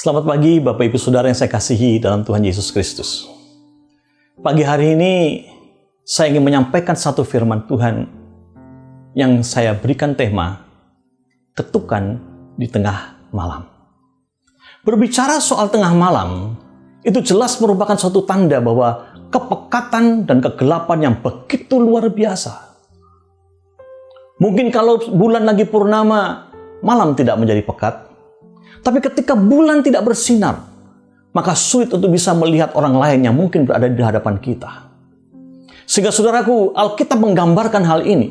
Selamat pagi Bapak Ibu Saudara yang saya kasihi dalam Tuhan Yesus Kristus. Pagi hari ini saya ingin menyampaikan satu firman Tuhan yang saya berikan tema ketukan di tengah malam. Berbicara soal tengah malam, itu jelas merupakan suatu tanda bahwa kepekatan dan kegelapan yang begitu luar biasa. Mungkin kalau bulan lagi purnama, malam tidak menjadi pekat. Tapi ketika bulan tidak bersinar, maka sulit untuk bisa melihat orang lain yang mungkin berada di hadapan kita. Sehingga saudaraku, Alkitab menggambarkan hal ini.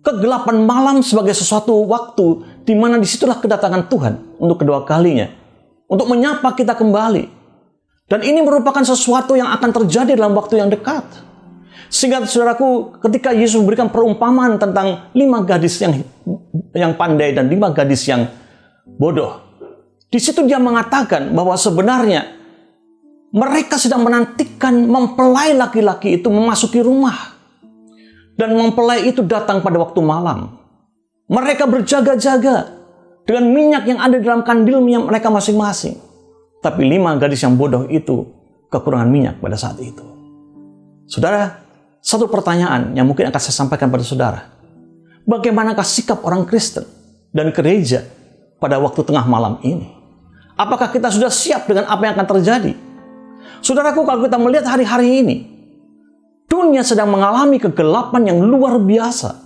Kegelapan malam sebagai sesuatu waktu di mana disitulah kedatangan Tuhan untuk kedua kalinya. Untuk menyapa kita kembali. Dan ini merupakan sesuatu yang akan terjadi dalam waktu yang dekat. Sehingga saudaraku, ketika Yesus memberikan perumpamaan tentang 5 gadis yang pandai dan 5 gadis yang bodoh. Di situ dia mengatakan bahwa sebenarnya mereka sedang menantikan mempelai laki-laki itu memasuki rumah. Dan mempelai itu datang pada waktu malam. Mereka berjaga-jaga dengan minyak yang ada dalam kandilnya mereka masing-masing. Tapi 5 gadis yang bodoh itu kekurangan minyak pada saat itu. Saudara, satu pertanyaan yang mungkin akan saya sampaikan pada saudara. Bagaimanakah sikap orang Kristen dan gereja pada waktu tengah malam ini? Apakah kita sudah siap dengan apa yang akan terjadi? Saudaraku, kalau kita melihat hari-hari ini, dunia sedang mengalami kegelapan yang luar biasa.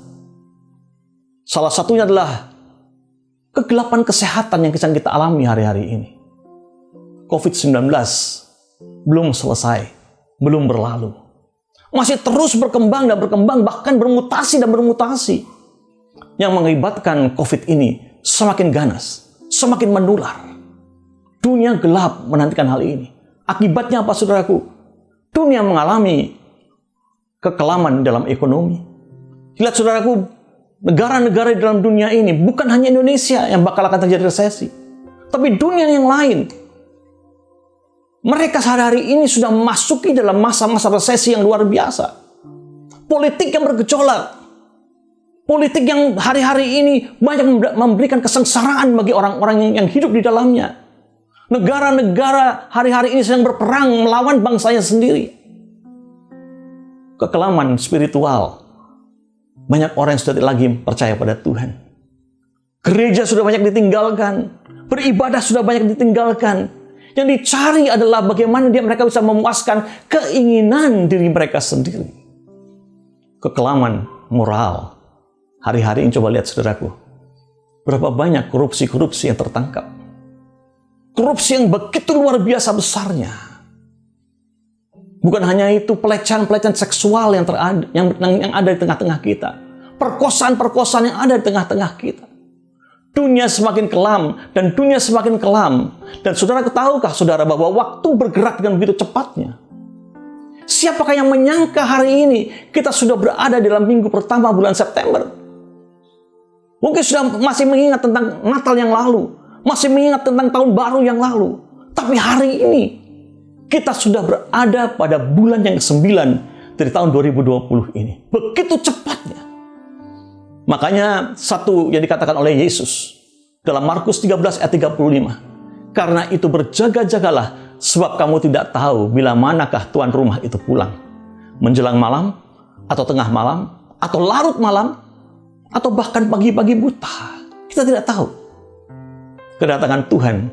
Salah satunya adalah kegelapan kesehatan yang sedang kita alami hari-hari ini. COVID-19 belum selesai, belum berlalu. Masih terus berkembang dan berkembang, bahkan bermutasi dan bermutasi. Yang mengakibatkan COVID ini semakin ganas, semakin menular. Dunia gelap menantikan hal ini. Akibatnya apa, saudaraku? Dunia mengalami kekelaman dalam ekonomi. Lihat, saudaraku, negara-negara di dalam dunia ini, bukan hanya Indonesia yang bakal akan terjadi resesi, tapi dunia yang lain. Mereka sehari-hari ini sudah memasuki dalam masa-masa resesi yang luar biasa. Politik yang bergejolak. Politik yang hari-hari ini banyak memberikan kesengsaraan bagi orang-orang yang hidup di dalamnya. Negara-negara hari-hari ini sedang berperang melawan bangsanya sendiri. Kekelaman spiritual. Banyak orang yang sudah tidak lagi percaya pada Tuhan. Gereja sudah banyak ditinggalkan. Beribadah sudah banyak ditinggalkan. Yang dicari adalah bagaimana mereka bisa memuaskan keinginan diri mereka sendiri. Kekelaman moral. Hari-hari ini coba lihat, saudaraku. Berapa banyak korupsi-korupsi yang tertangkap. Korupsi yang begitu luar biasa besarnya. Bukan hanya itu, pelecehan-pelecehan seksual yang ada di tengah-tengah kita. Perkosaan-perkosaan yang ada di tengah-tengah kita. Dunia semakin kelam dan dunia semakin kelam. Dan saudara tahukah saudara bahwa waktu bergerak dengan begitu cepatnya? Siapakah yang menyangka hari ini kita sudah berada dalam minggu pertama bulan September? Mungkin sudah masih mengingat tentang Natal yang lalu. Masih mengingat tentang tahun baru yang lalu. Tapi hari ini kita sudah berada pada bulan yang ke-9 dari tahun 2020 ini. Begitu cepatnya. Makanya satu yang dikatakan oleh Yesus dalam Markus 13 ayat 35. Karena itu berjaga-jagalah sebab kamu tidak tahu bila manakah tuan rumah itu pulang. Menjelang malam atau tengah malam atau larut malam atau bahkan pagi-pagi buta. Kita tidak tahu. Kedatangan Tuhan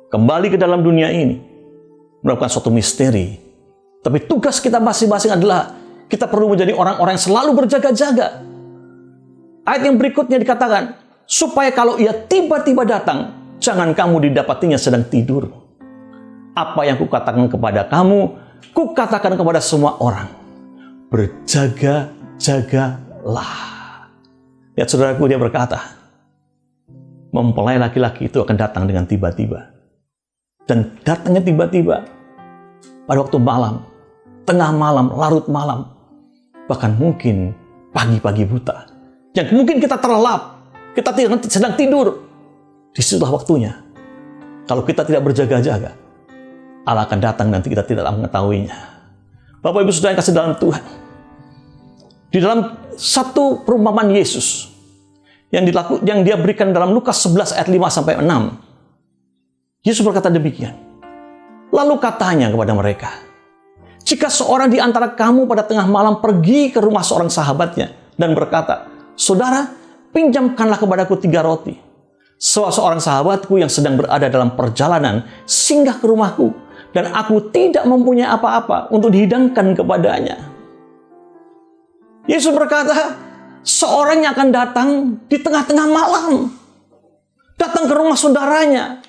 kembali ke dalam dunia ini merupakan suatu misteri. Tapi tugas kita masing-masing adalah kita perlu menjadi orang-orang yang selalu berjaga-jaga. Ayat yang berikutnya dikatakan, supaya kalau ia tiba-tiba datang, jangan kamu didapatinya sedang tidur. Apa yang kukatakan kepada kamu, kukatakan kepada semua orang. Berjaga-jagalah. Lihat, saudaraku, dia berkata, mempelai laki-laki itu akan datang dengan tiba-tiba. Dan datangnya tiba-tiba. Pada waktu malam, tengah malam, larut malam. Bahkan mungkin pagi-pagi buta. Yang mungkin kita terlelap. Kita sedang tidur. Disitulah waktunya. Kalau kita tidak berjaga-jaga, Allah akan datang nanti kita tidak mengetahuinya. Bapak Ibu Saudara yang kasih dalam Tuhan. Di dalam satu perumpamaan Yesus yang dia berikan dalam Lukas 11 ayat 5 sampai 6. Yesus berkata demikian. Lalu katanya kepada mereka, jika seorang di antara kamu pada tengah malam pergi ke rumah seorang sahabatnya dan berkata, saudara, pinjamkanlah kepadaku 3 roti. Seorang sahabatku yang sedang berada dalam perjalanan singgah ke rumahku, dan aku tidak mempunyai apa-apa untuk dihidangkan kepadanya. Yesus berkata, seorang yang akan datang di tengah-tengah malam, datang ke rumah saudaranya,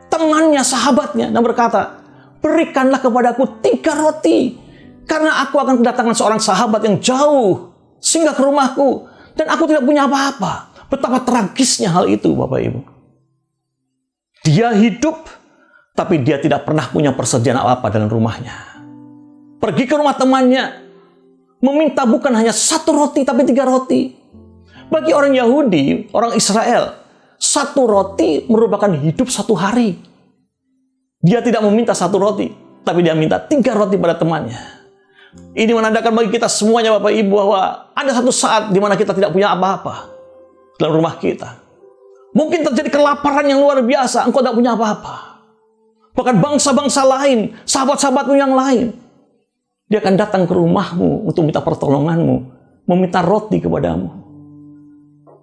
temannya, sahabatnya, dan berkata, berikanlah kepadaku 3 roti, karena aku akan kedatangan seorang sahabat yang jauh singgah ke rumahku, dan aku tidak punya apa-apa. Betapa tragisnya hal itu, Bapak Ibu. Dia hidup, tapi dia tidak pernah punya persediaan apa-apa dalam rumahnya. Pergi ke rumah temannya, meminta bukan hanya 1 roti, tapi 3 roti. Bagi orang Yahudi, orang Israel, 1 roti merupakan hidup 1 hari. Dia tidak meminta 1 roti, tapi dia minta 3 roti pada temannya. Ini menandakan bagi kita semuanya, Bapak Ibu, bahwa ada satu saat di mana kita tidak punya apa-apa dalam rumah kita. Mungkin terjadi kelaparan yang luar biasa, engkau tidak punya apa-apa. Bahkan bangsa-bangsa lain, sahabat-sahabatmu yang lain, dia akan datang ke rumahmu untuk minta pertolonganmu, meminta roti kepadamu.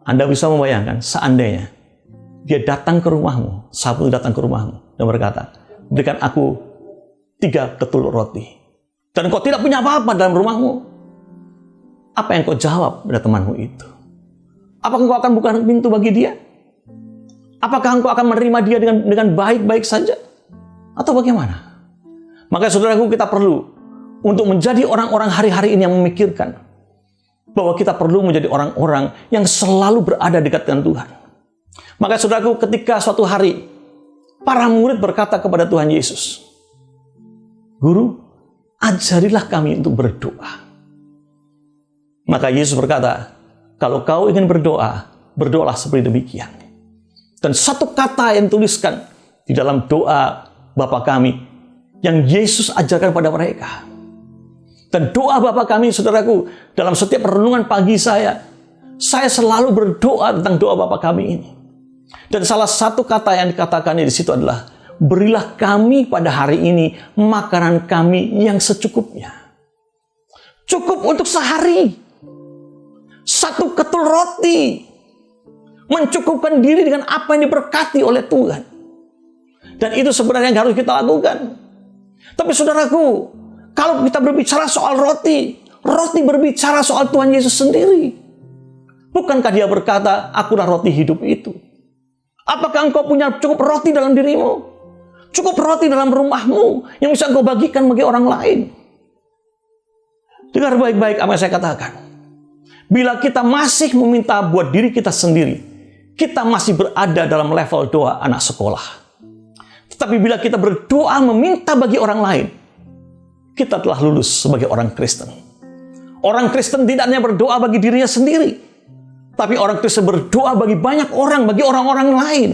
Anda bisa membayangkan, seandainya dia datang ke rumahmu, sahabat datang ke rumahmu, dan berkata, berikan aku 3 ketul roti. Dan engkau tidak punya apa-apa dalam rumahmu. Apa yang kau jawab pada temanmu itu? Apakah engkau akan buka pintu bagi dia? Apakah engkau akan menerima dia dengan baik-baik saja? Atau bagaimana? Maka saudaraku, kita perlu untuk menjadi orang-orang hari-hari ini yang memikirkan bahwa kita perlu menjadi orang-orang yang selalu berada dekat dengan Tuhan. Maka saudaraku, ketika suatu hari para murid berkata kepada Tuhan Yesus, Guru, ajarilah kami untuk berdoa. Maka Yesus berkata, kalau kau ingin berdoa, berdoalah seperti demikian. Dan satu kata yang tuliskan di dalam doa Bapa kami yang Yesus ajarkan pada mereka. Dan doa Bapa kami, saudaraku, dalam setiap renungan pagi saya selalu berdoa tentang doa Bapa kami ini. Dan salah satu kata yang dikatakan di situ adalah, berilah kami pada hari ini makanan kami yang secukupnya. Cukup untuk sehari. 1 ketul roti mencukupkan diri dengan apa yang diberkati oleh Tuhan. Dan itu sebenarnya yang harus kita lakukan. Tapi saudaraku, kalau kita berbicara soal roti, roti berbicara soal Tuhan Yesus sendiri. Bukankah dia berkata, akulah roti hidup itu? Apakah engkau punya cukup roti dalam dirimu? Cukup roti dalam rumahmu yang bisa engkau bagikan bagi orang lain? Dengar baik-baik apa yang saya katakan. Bila kita masih meminta buat diri kita sendiri, kita masih berada dalam level doa anak sekolah. Tetapi bila kita berdoa meminta bagi orang lain, kita telah lulus sebagai orang Kristen. Orang Kristen tidak hanya berdoa bagi dirinya sendiri, tapi orang Kristen berdoa bagi banyak orang, bagi orang-orang lain.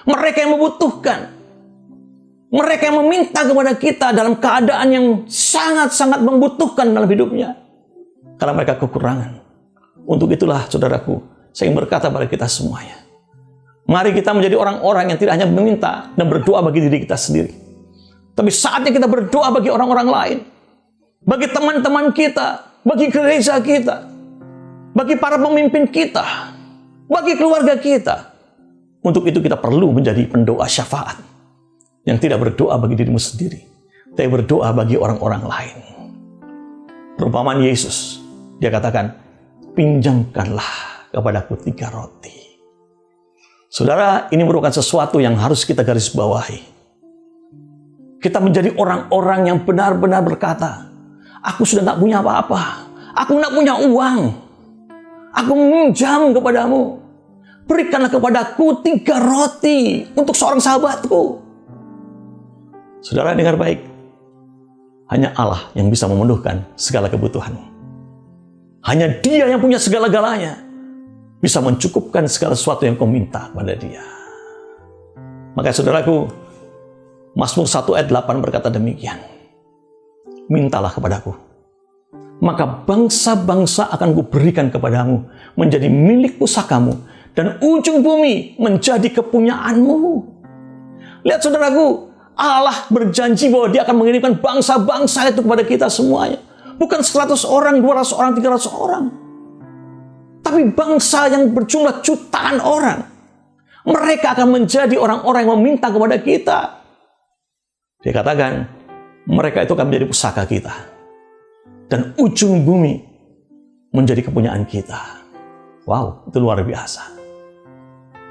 Mereka yang membutuhkan. Mereka yang meminta kepada kita dalam keadaan yang sangat-sangat membutuhkan dalam hidupnya. Karena mereka kekurangan. Untuk itulah, saudaraku, saya ingin berkata pada kita semuanya. Mari kita menjadi orang-orang yang tidak hanya meminta dan berdoa bagi diri kita sendiri. Tapi saatnya kita berdoa bagi orang-orang lain. Bagi teman-teman kita. Bagi gereja kita. Bagi para pemimpin kita. Bagi keluarga kita. Untuk itu kita perlu menjadi pendoa syafaat. Yang tidak berdoa bagi dirimu sendiri. Tapi berdoa bagi orang-orang lain. Perumpamaan Yesus. Dia katakan, pinjamkanlah kepadaku 3 roti. Saudara, ini merupakan sesuatu yang harus kita garis bawahi. Kita menjadi orang-orang yang benar-benar berkata, aku sudah tidak punya apa-apa. Aku tidak punya uang. Aku meminjam kepadamu. Berikanlah kepadaku 3 roti untuk seorang sahabatku. Saudara, dengar baik. Hanya Allah yang bisa memenuhkan segala kebutuhanmu. Hanya Dia yang punya segala-galanya. Bisa mencukupkan segala sesuatu yang kau minta pada Dia. Maka saudaraku, Mazmur 1 ayat 8 berkata demikian. Mintalah kepadaku. Maka bangsa-bangsa akan kuberikan kepadamu. Menjadi milik pusakamu. Dan ujung bumi menjadi kepunyaanmu. Lihat saudaraku, Allah berjanji bahwa dia akan mengirimkan bangsa-bangsa itu kepada kita semuanya. Bukan 100 orang, 200 orang, 300 orang. Tapi bangsa yang berjumlah jutaan orang. Mereka akan menjadi orang-orang yang meminta kepada kita. Dia katakan, mereka itu akan menjadi pusaka kita. Dan ujung bumi menjadi kepunyaan kita. Wow, itu luar biasa.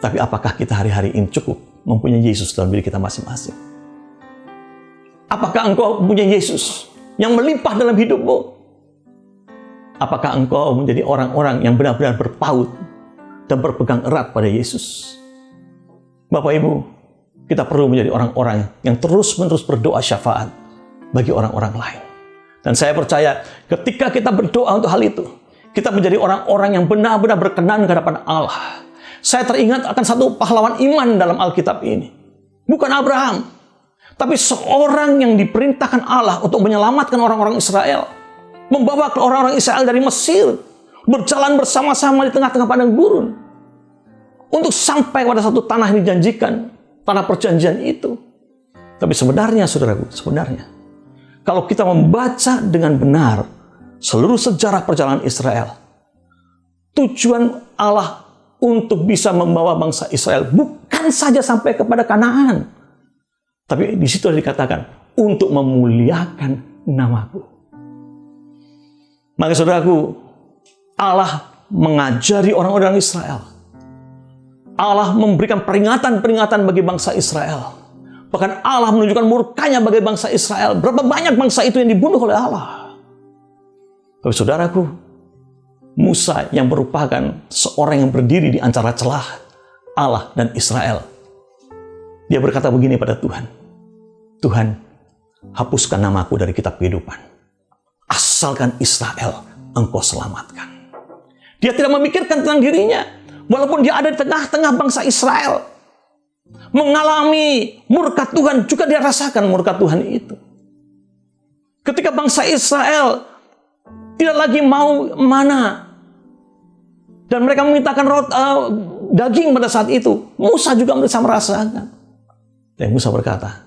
Tapi apakah kita hari-hari ini cukup mempunyai Yesus dalam diri kita masing-masing? Apakah engkau mempunyai Yesus yang melimpah dalam hidupmu? Apakah engkau menjadi orang-orang yang benar-benar berpaut dan berpegang erat pada Yesus? Bapak Ibu, kita perlu menjadi orang-orang yang terus-menerus berdoa syafaat bagi orang-orang lain. Dan saya percaya ketika kita berdoa untuk hal itu, kita menjadi orang-orang yang benar-benar berkenan ke hadapan Allah. Saya teringat akan satu pahlawan iman dalam Alkitab ini. Bukan Abraham, tapi seorang yang diperintahkan Allah untuk menyelamatkan orang-orang Israel. Membawa orang-orang Israel dari Mesir. Berjalan bersama-sama di tengah-tengah padang gurun. Untuk sampai pada satu tanah yang dijanjikan. Tanah perjanjian itu. Tapi sebenarnya, saudaraku, sebenarnya, kalau kita membaca dengan benar seluruh sejarah perjalanan Israel, tujuan Allah untuk bisa membawa bangsa Israel bukan saja sampai kepada Kanaan, tapi di situ dikatakan untuk memuliakan namaku. Maka saudaraku, Allah mengajari orang-orang Israel. Allah memberikan peringatan-peringatan bagi bangsa Israel. Bahkan Allah menunjukkan murkanya bagi bangsa Israel. Berapa banyak bangsa itu yang dibunuh oleh Allah. Tapi saudaraku, Musa yang merupakan seorang yang berdiri di antara celah Allah dan Israel. Dia berkata begini pada Tuhan. Tuhan, hapuskan namaku dari kitab kehidupan. Asalkan Israel engkau selamatkan. Dia tidak memikirkan tentang dirinya. Walaupun dia ada di tengah-tengah bangsa Israel. Mengalami murka Tuhan, juga dia rasakan murka Tuhan itu. Ketika bangsa Israel tidak lagi mau mana, dan mereka memintakan daging pada saat itu, Musa juga bisa merasakan. Dan Musa berkata,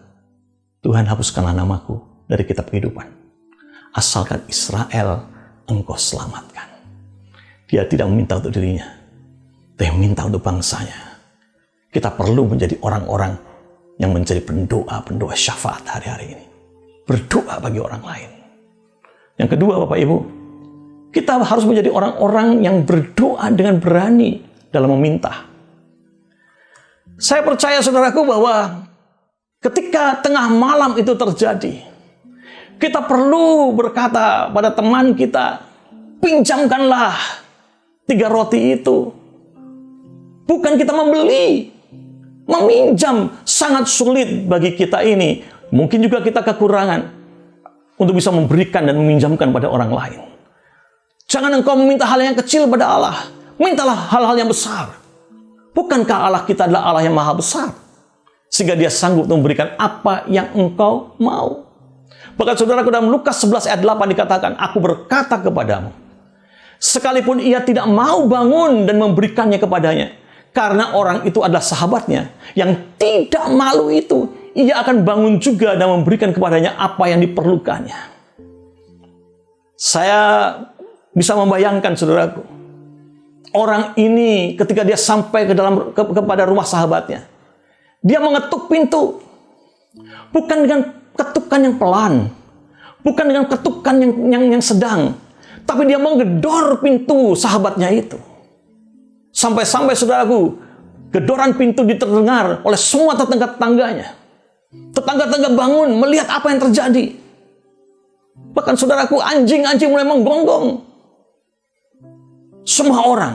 Tuhan, hapuskanlah namaku dari kitab kehidupan. Asalkan Israel engkau selamatkan. Dia tidak meminta untuk dirinya, tapi meminta untuk bangsanya. Kita perlu menjadi orang-orang yang menjadi pendoa syafaat hari-hari ini. Berdoa bagi orang lain. Yang kedua, Bapak Ibu, kita harus menjadi orang-orang yang berdoa dengan berani dalam meminta. Saya percaya, saudaraku, bahwa ketika tengah malam itu terjadi, kita perlu berkata pada teman kita, pinjamkanlah 3 roti itu. Bukan kita membeli. Meminjam sangat sulit bagi kita ini. Mungkin juga kita kekurangan untuk bisa memberikan dan meminjamkan pada orang lain. Jangan engkau meminta hal yang kecil pada Allah. Mintalah hal-hal yang besar. Bukankah Allah kita adalah Allah yang maha besar? Sehingga dia sanggup memberikan apa yang engkau mau. Bahkan saudaraku, dalam Lukas 11 ayat 8 dikatakan, aku berkata kepadamu, sekalipun ia tidak mau bangun dan memberikannya kepadanya, karena orang itu adalah sahabatnya yang tidak malu itu, ia akan bangun juga dan memberikan kepadanya apa yang diperlukannya. Saya bisa membayangkan, saudaraku, orang ini ketika dia sampai kepada rumah sahabatnya, dia mengetuk pintu, bukan dengan ketukan yang pelan, bukan dengan ketukan yang sedang, tapi dia menggedor pintu sahabatnya itu. Sampai-sampai, saudaraku, gedoran pintu diterdengar oleh semua tetangga-tetangganya. Tetangga-tetangga bangun melihat apa yang terjadi. Bahkan, saudaraku, anjing-anjing mulai menggonggong. Semua orang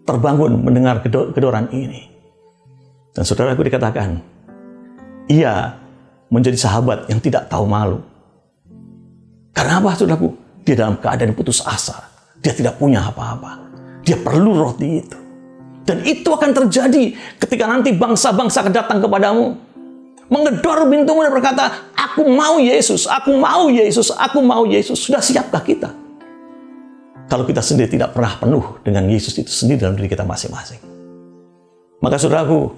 terbangun mendengar gedoran ini. Dan saudaraku, dikatakan, ia menjadi sahabat yang tidak tahu malu. Karena apa, saudaraku? Dia dalam keadaan putus asa. Dia tidak punya apa-apa. Dia perlu roti itu. Dan itu akan terjadi ketika nanti bangsa-bangsa akan datang kepadamu. Menggedor pintumu dan berkata, aku mau Yesus, aku mau Yesus, aku mau Yesus. Sudah siapkah kita? Kalau kita sendiri tidak pernah penuh dengan Yesus itu sendiri dalam diri kita masing-masing. Maka saudaraku,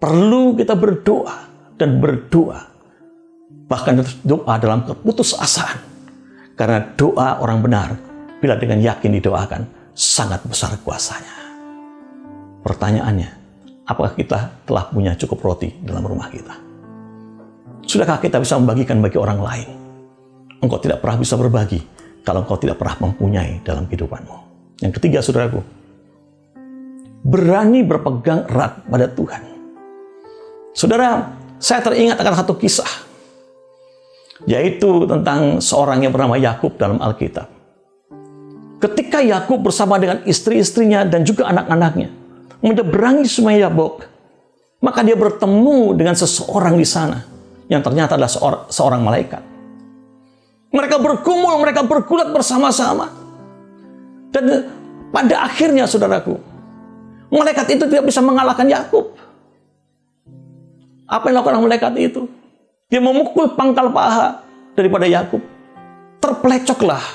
perlu kita berdoa dan berdoa. Bahkan doa dalam keputusasaan. Karena doa orang benar, bila dengan yakin didoakan, sangat besar kuasanya. Pertanyaannya, apakah kita telah punya cukup roti dalam rumah kita? Sudahkah kita bisa membagikan bagi orang lain? Engkau tidak pernah bisa berbagi kalau engkau tidak pernah mempunyai dalam kehidupanmu. Yang ketiga, saudaraku, berani berpegang erat pada Tuhan. Saudara, saya teringat akan satu kisah, yaitu tentang seorang yang bernama Yakub dalam Alkitab. Ketika Yakub bersama dengan istri-istrinya dan juga anak-anaknya menyeberangi Sungai Yabok, maka dia bertemu dengan seseorang di sana yang ternyata adalah seorang malaikat. Mereka bergumul, mereka bergulat bersama-sama. Dan pada akhirnya, saudaraku, malaikat itu tidak bisa mengalahkan Yakub. Apa yang dilakukan malaikat itu? Dia memukul pangkal paha daripada Yakub. Terpelecoklah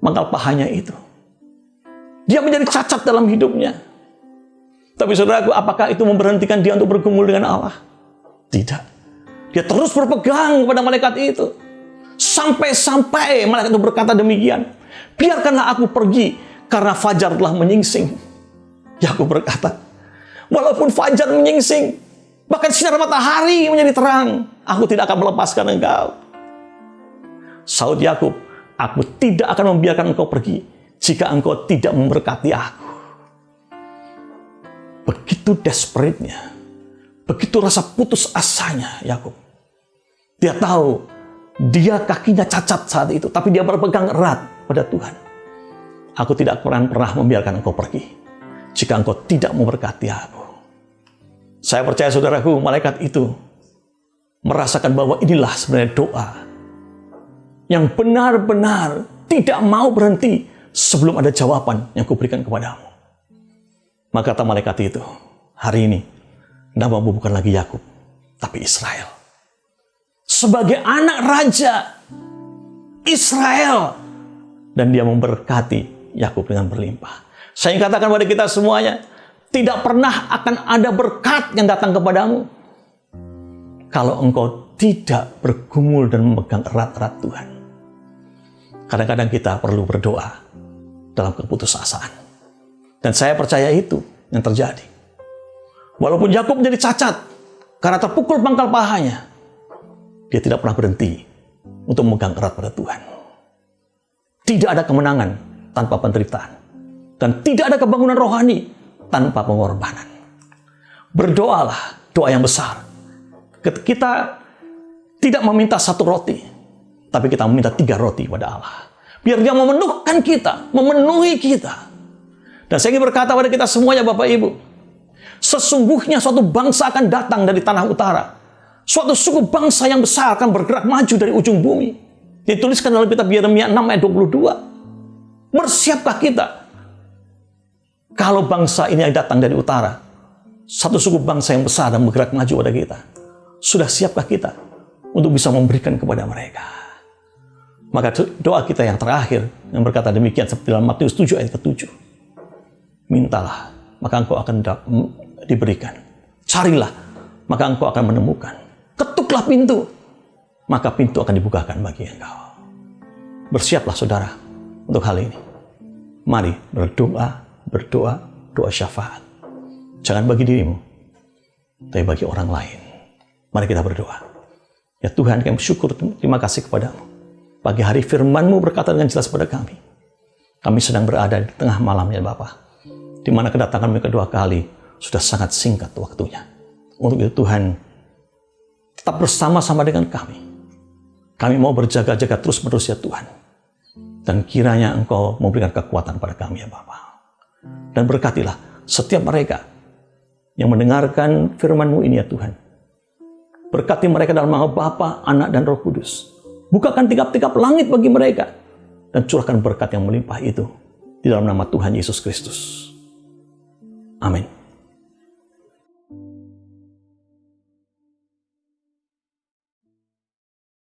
pangkal pahanya itu. Dia menjadi cacat dalam hidupnya. Tapi saudaraku, apakah itu memberhentikan dia untuk bergumul dengan Allah? Tidak. Dia terus berpegang kepada malaikat itu. Sampai-sampai malaikat itu berkata demikian, biarkanlah aku pergi karena fajar telah menyingsing. Yakub berkata, walaupun fajar menyingsing, bahkan sinar matahari menjadi terang, aku tidak akan melepaskan engkau. Saud Yakub, aku tidak akan membiarkan engkau pergi jika engkau tidak memberkati aku. Begitu desperate-nya, begitu rasa putus asanya Yakub. Dia tahu dia kakinya cacat saat itu, tapi dia berpegang erat pada Tuhan. Aku tidak pernah membiarkan engkau pergi jika engkau tidak memberkati aku. Saya percaya, saudaraku, malaikat itu merasakan bahwa inilah sebenarnya doa yang benar-benar tidak mau berhenti sebelum ada jawaban yang kuberikan kepadamu. Maka kata malaikat itu, hari ini namamu bukan lagi Yakub, tapi Israel. Sebagai anak raja Israel, dan dia memberkati Yakub dengan berlimpah. Saya ingin katakan pada kita semuanya, tidak pernah akan ada berkat yang datang kepadamu kalau engkau tidak bergumul dan memegang erat-erat Tuhan. Kadang-kadang kita perlu berdoa dalam keputusasaan. Dan saya percaya itu yang terjadi. Walaupun Yakub menjadi cacat karena terpukul pangkal pahanya, dia tidak pernah berhenti untuk memegang erat pada Tuhan. Tidak ada kemenangan tanpa penderitaan. Dan tidak ada kebangunan rohani tanpa pengorbanan. Berdoalah doa yang besar. Kita tidak meminta 1 roti, tapi kita meminta 3 roti pada Allah. Biar dia memenuhkan kita, memenuhi kita. Dan saya ingin berkata pada kita semuanya, Bapak Ibu, sesungguhnya suatu bangsa akan datang dari tanah utara. Suatu suku bangsa yang besar akan bergerak maju dari ujung bumi. Dituliskan dalam kitab Yeremia 6 ayat 22. Bersiapkah kita? Kalau bangsa ini datang dari utara, satu suku bangsa yang besar dan bergerak maju pada kita, sudah siapkah kita untuk bisa memberikan kepada mereka? Maka doa kita yang terakhir yang berkata demikian seperti dalam Matius 7 ayat ke-7. Mintalah, maka engkau akan diberikan. Carilah, maka engkau akan menemukan. Ketuklah pintu, maka pintu akan dibukakan bagi engkau. Bersiaplah saudara untuk hal ini. Mari berdoa, doa syafaat. Jangan bagi dirimu, tapi bagi orang lain. Mari kita berdoa. Ya Tuhan, kami bersyukur, terima kasih kepadamu. Pagi hari firman-Mu berkata dengan jelas kepada kami. Kami sedang berada di tengah malam ya Bapa, di mana kedatangan-Mu kedua kali sudah sangat singkat waktunya. Untuk itu Tuhan, tetap bersama-sama dengan kami. Kami mau berjaga-jaga terus-menerus ya Tuhan. Dan kiranya Engkau memberikan kekuatan pada kami ya Bapa. Dan berkatilah setiap mereka yang mendengarkan firman-Mu ini ya Tuhan. Berkati mereka dalam nama Bapa, Anak, dan Roh Kudus. Bukakan tingkap-tingkap langit bagi mereka. Dan curahkan berkat yang melimpah itu di dalam nama Tuhan Yesus Kristus. Amin.